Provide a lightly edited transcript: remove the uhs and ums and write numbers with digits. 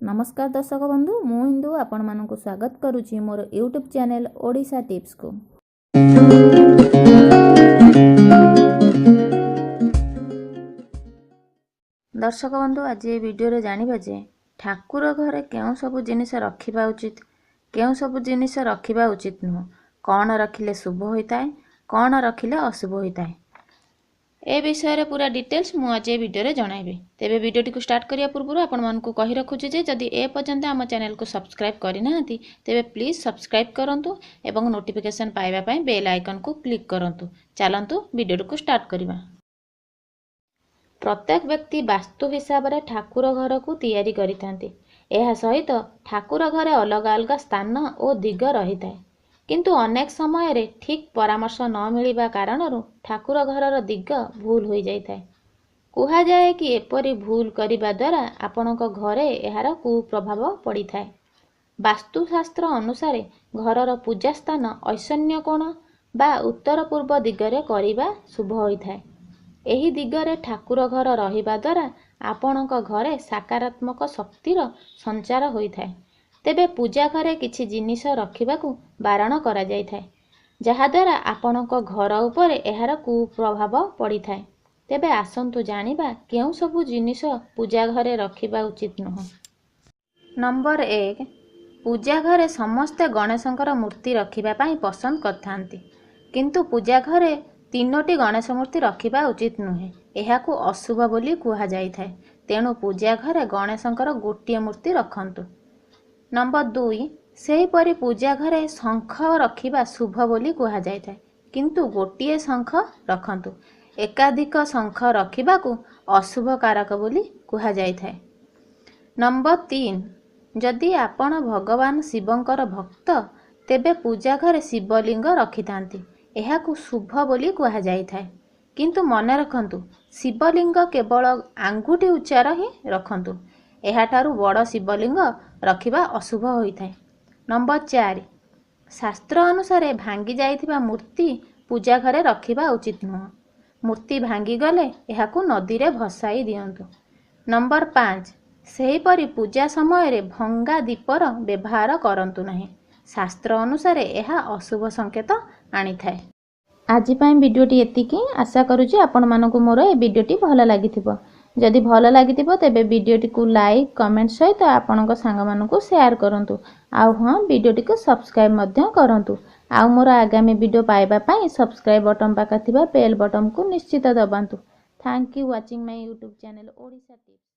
नमस्कार दर्शक बंधु मु इंदु आपण मानक स्वागत करुच्ची मोर यूट्यूब चैनल ओडिशा टिप्स को। दर्शक बंधु आज ये वीडियो रे जानिबा जे ठाकुर घरे केउ सब जिनिस रखिबा उचित केउ सब जिनिस रखिबा उचित नुह, कौन रखिले शुभ होइताय कौन रखिले अशुभ होइताय ए विषय रे पूरा डिटेल्स मु आज ए वीडियो रे जणाइबे। तेबे वीडियो को स्टार्ट करिया पूर्व आपण मानकु कहि रखुची जे जदि ए पर्यंत हम चैनल को सब्सक्राइब करिनाहांती तेबे प्लीज सब्सक्राइब करंतु एवं नोटिफिकेशन पाइबा पई बेल आइकन को क्लिक करंतु। चलंतु वीडियो को स्टार्ट करिबा। प्रत्येक व्यक्ति वास्तु हिसाब रे ठाकुर घर को तैयारी करिथांती। एहा सहित ठाकुर घरे अलग अलग स्थान और दिग रहिताय, किंतु अनेक समय रे ठीक परामर्श न मिलिबा कारणरू ठाकुर घरर दिग भूल हो जाए। कुहा जाए कि एपरी भूल करिबा द्वारा आपणक घरे एहार कुप्रभाव पड़ी थाए। वास्तुशास्त्र अनुसार घरर पूजा स्थान ऐशन्य कोण बा उत्तर पूर्व दिगरे करिबा शुभ होइथाए। एही दिगरे ठाकुर घर रहिबा द्वारा आपणक घरे सकारात्मक शक्तिर संचार होइथाए। तेबे पूजा घरे किछि जिनिस रखिबाकू बारण करा जाय थाए, जहा द्वारा आपणक घर उपरे एहार कुप्रभाव पड़ी थाए। तेबे आसंतु जानिबा केउ सबु जिनिस पूजा घरे रखिबा उचित नुह। नंबर 1, पूजा घरे समस्ते गणेशंकर मूर्ति रखिबा पई पसंद करथांती, किंतु पूजा घरे 3टी गणेश मूर्ति रखिबा उचित नुहे। एहाकू अशुभ बोली कुहा जाय थाए। तेणु पूजा घरे गणेशंकर गोटिए मूर्ति रखंतु। नंबर 2, सेही परी पूजा घरे शंख रखिबा शुभ बोली कुहा जाय थाए, किंतु गोटिए शंख रखंतु। एकाधिक शंख रखिबाकू अशुभ कारक बोली कुहा जाय थाए। नंबर 3, जदि आपण भगवान शिवंकर भक्त तेबे पूजा घरे शिवलिंग रखिथांती। एहाकू शुभ बोली कुहा जाय थाए, किंतु मने रखंतु शिवलिंग केवल आंगुठी उच्चार ही रखंतु। एहाठारू बड़ शिवलिंग रखिबा अशुभ होइथाए। नंबर 4, शास्त्र अनुसार भांगी जाइथिबा मूर्ति पूजा घरे रखिबा उचित नुह। मूर्ति भांगी गले एहाकू नदी रे भसाई दियंतु। नंबर 5, सेही परी पूजा समय रे भंगा दीपर व्यवहार करंतु नहीं। शास्त्र अनुसार एहा अशुभ संकेत आनी थाए। आज पाई वीडियोटी एतिकी। आशा करूची आपण मानकु मोर ए वीडियोटी भल लागिथिबो। जदि भल लागिथिबो तेबे वीडियोटी को लाइक कमेंट सहित आपणक सांग मानकु शेयर करंतु। आउ हां वीडियोटी को सब्सक्राइब मध्य करंतु। आउ मोर आगामी वीडियो पाइबा पई सब्सक्राइब बटन पाखा थिबा बेल बटन को निश्चित दबांतु। Thank you watching my YouTube channel Odisha tips.